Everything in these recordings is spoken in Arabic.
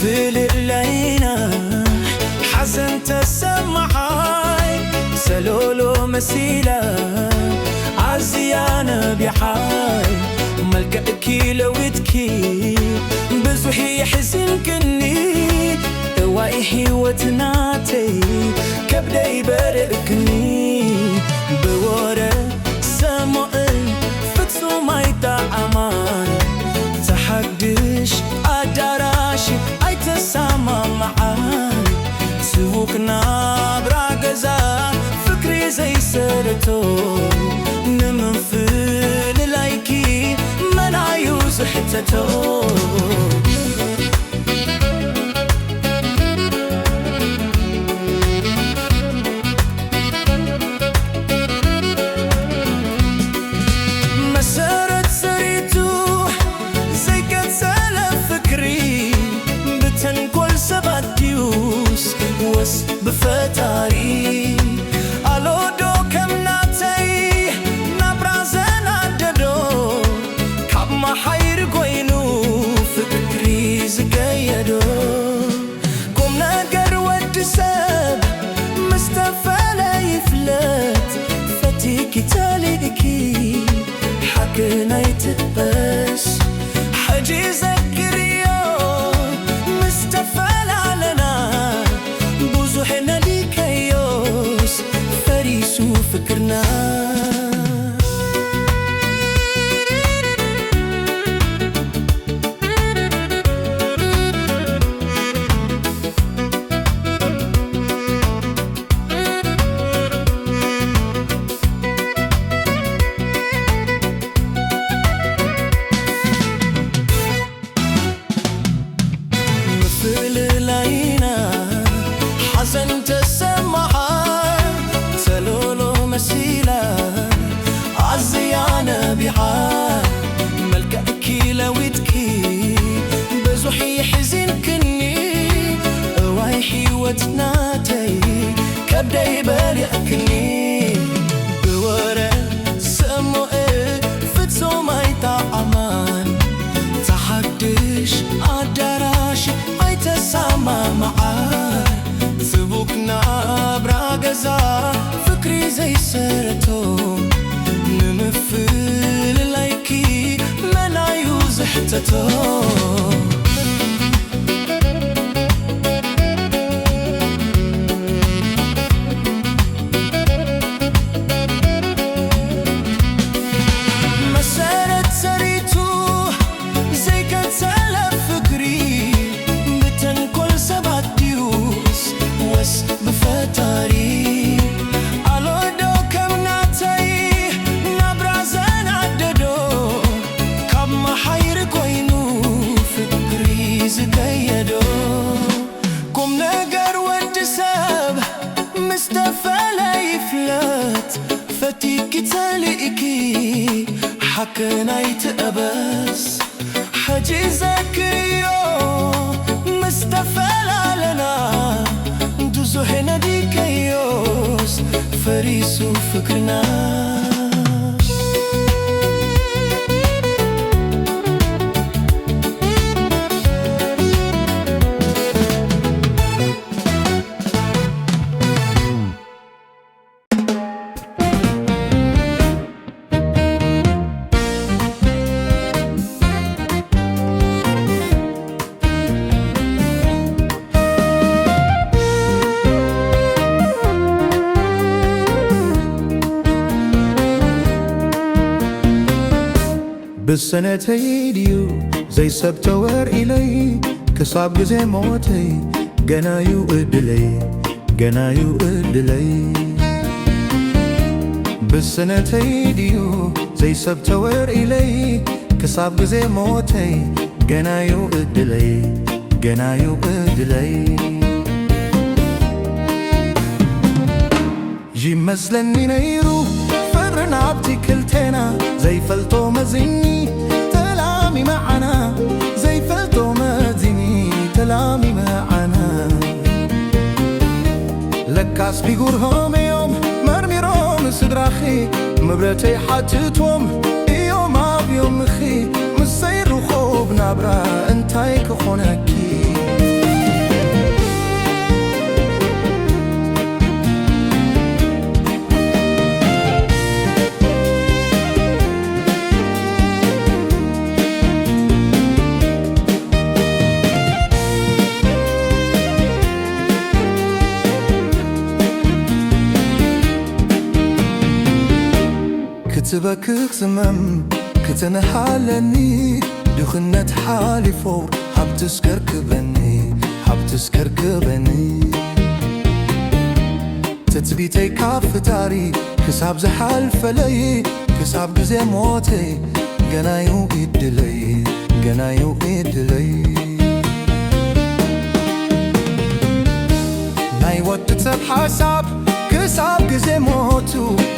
فلقلينا حزن تسمعاي سلولو مسيلة عزيانا بحاي ملكأكي لويتكي بزوحي حزن كني واي حيوتناتي كبدا يبرقني بورا سمعي فتسو مايتا امان تحقش أداراشي أي تسامى معاي سوقنا براغزا فكري زي سرتو نمنفل لايكي منعيو زحتتو بفتاري ألودو كمناتي نبرازن عددو كما حير قوينو فكري زقايدو كم نقر ودساب مستفالة يفلت فتيكي تاليكي حكنا يتبس حجي زكريو مستفالة علنا وحنا ليك يوس فريس وفكرنا مثل لينا حزن تسمعها سلولو مسيلة عزيانا بحال ملكأكي لويتكي بزوحي حزن كني واي حيوتناتي كبدا يبرقني بورا سمعي فتسو مايتا امان تحدش أداراشي أي تسامى معاي سبوكنا براغزا فكري زي سرتو نمفل لايكي منعيو زحتتو مسارت سريتو زي كتسالة فكري بتنكل سبعة ديوس وس بفتاري ألودو كمناتي نبرازن عددو كما حير قوينو فكري زقايدو كم نقر ودساب مستفالة يفلت فتيكي تاليكي حكنا يتقبس حجي زكريو مستفالة لنا دوزو هنا ديك يوس فريس وفكرنا بالسنتي ديو زي سبتور إلي كصاب زي موتي جنايو إدلي جنايو إدلي بالسنتي ديو زي سبتور إلي كصاب زي موتي جنايو إدلي جنايو إدلي جي مزلني نيرو فرنا عبتي كلتنا زي فلتو مزيني تلامي معنا زي فلتو مزيني تلامي معنا لكاس بيقورهم يوم مرميروم سدراخي مبرتي حاتتهم يوم اب يوم مخي مسير خوب نبرا انتاي كخونكي ክትበክኽ ዝመም ክትነሃለኒ ድኽነት ሓሊፎ ሓብትስ ከርክበኒ ትጽቢተይ ካብ ፍጣሪ ክሳብ ዝሓልፈለይ ክሳብ ግዜ ሞተይ ገናዩ ይድለይ ናይ ወዲ ሰብ ሓሳብ ክሳብ ግዜ ሞቱ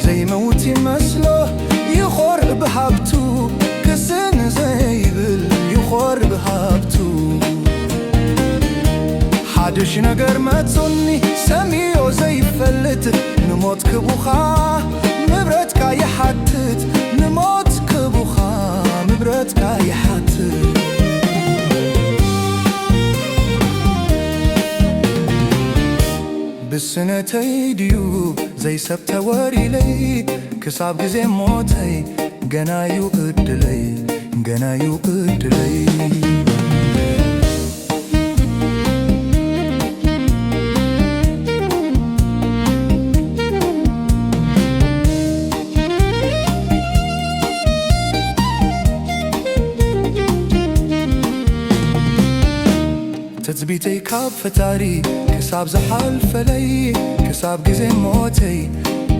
ዘይመውት ይመስሎ ይኾር ብሃብቱ ክስን ዘይብል ይኾር ብሃብቱ ሓድሽ ነገር መጹኒ ሰሚዮ ዘይፈልጥ ንሞት ክቡኻ ንብረትካ ይሓትት ንሞት ክቡኻ ንብረትካ ይሓትት ብስነተይ ድዩ ዘይሰብተወሪለይ ክሳብ ግዜ ሞተይ ገናዩ ዕድለይ ትጽቢተይ ካብ ፈጣሪ ክሳብ ዝሓልፈለይ ክሳብ ግዜ ሞተይ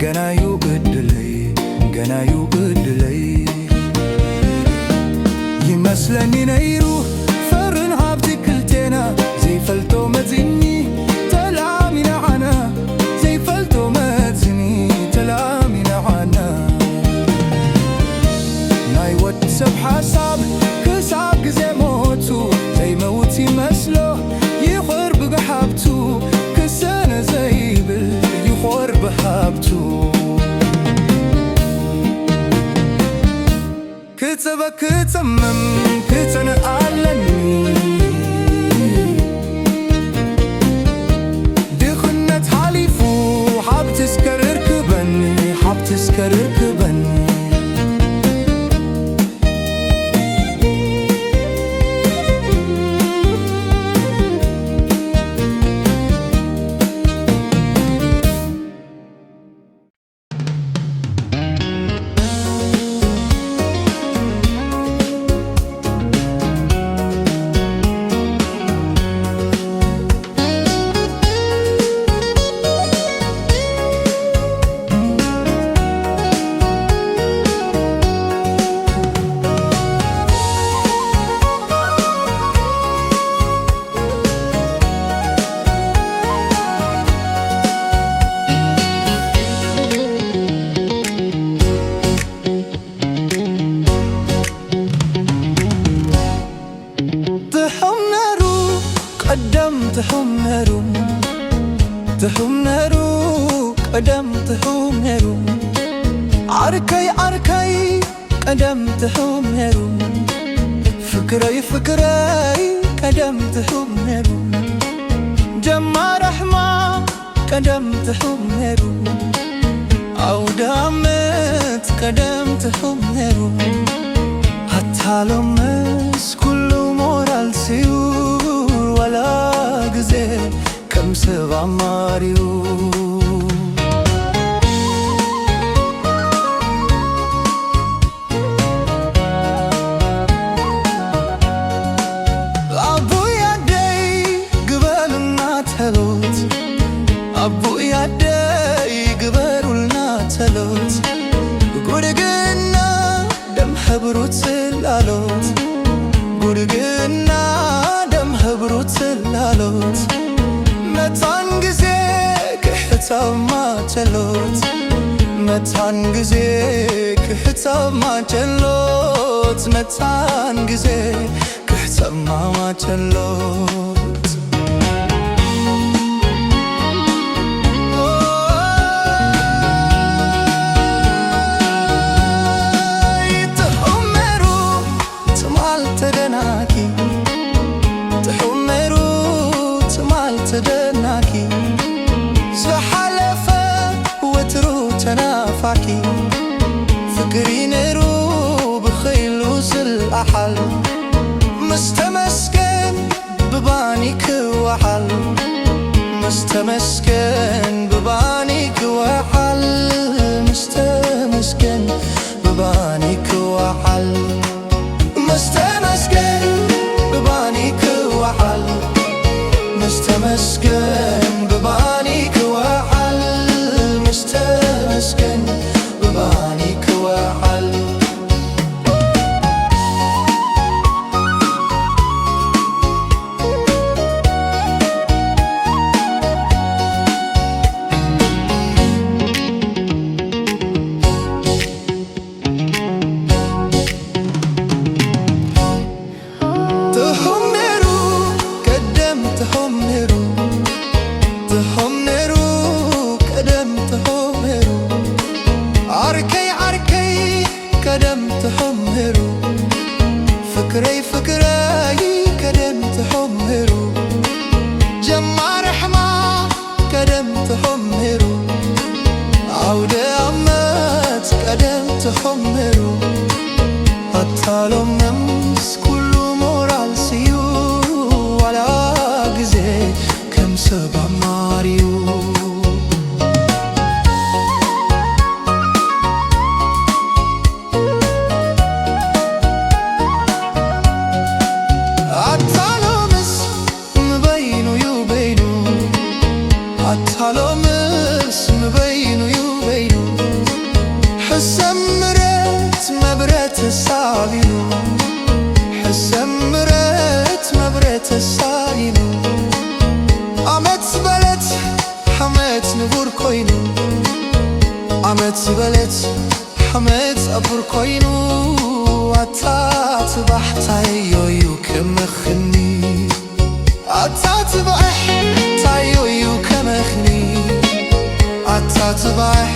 ገናዩ ዕድለይ ይመስለኒ ነይሩ ፈርን ሃብቲ ክልቴና ዘይፈልጦ መዚኒ ተላሚና ዓና ዘይፈልጦ መዚኒ ተላሚና ዓና ናይ ወዲ ሰብ ሓሳብ ክሳብ ግዜ ሞቱ ዘይመውት ይመስሎ ይኾር ብሃብቱ ክሰነ ዘይብል ይኾር ብሃብቱ ክትበክትመም ክትነአለኒ ድኽነት ሓሊፉ ሓብትስ ከርክበኒ قدمتهم نرو عركي قدمتهم نرو فكري قدمتهم نرو جمع رحمة قدمتهم نرو عودامت قدمتهم نرو حتى لمس كل مورال سيور ولا جزء كم سبع ماريو أبويا داي قبرولنا تلوت قرقنا دم حبروت سلالوت قرقنا دم حبروت سلالوت متان قزيك حتى ما تلوت متان قزيك حتى ما تلوت متان قزيك حتى ما تلوت تدناكي سحلفة وترو تنافاكي فكري نرو بخيل وزل أحل مستمسكن ببانيك وحل مستمسكن ببانيك وحل مستمسكن ተመስገን ብባኒ ክወዓል ምስ ተመስገን ብባኒ ክወዓል ቀደም ተሆምሩ ፍቅረይ ፍቅረይ ቀደም ተሆምሩ ጀማር ሕማ ቀደም ተሆምሩ ዓውደ ዓመት ቀደም ተሆምሩ ኣታሎም ነምስ ኩሉ ሞራል ስዩ ዋላ ጊዜ ከም ሰብ ኣማርዩ አታሎምስ ምበይኑ ዩበይኑ ሕሰምረት መብረት ሳቢኑ ሕሰምረት መብረት ሳቢኑ ዓመት በለት ሓመት ንቡር ኮይኑ ዓመት በለት ሓመት ኣቡር ኮይኑ ኣታትባሕ ታዮዩ ክምኽኒ ኣታትባሕ ታዮዩ ከመኽኒ ኣታትባሕ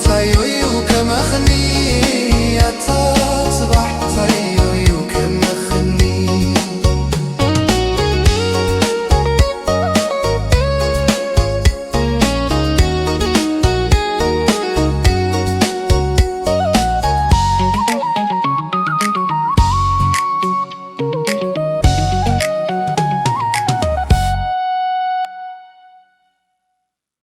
ታዮዩ ከመኽኒ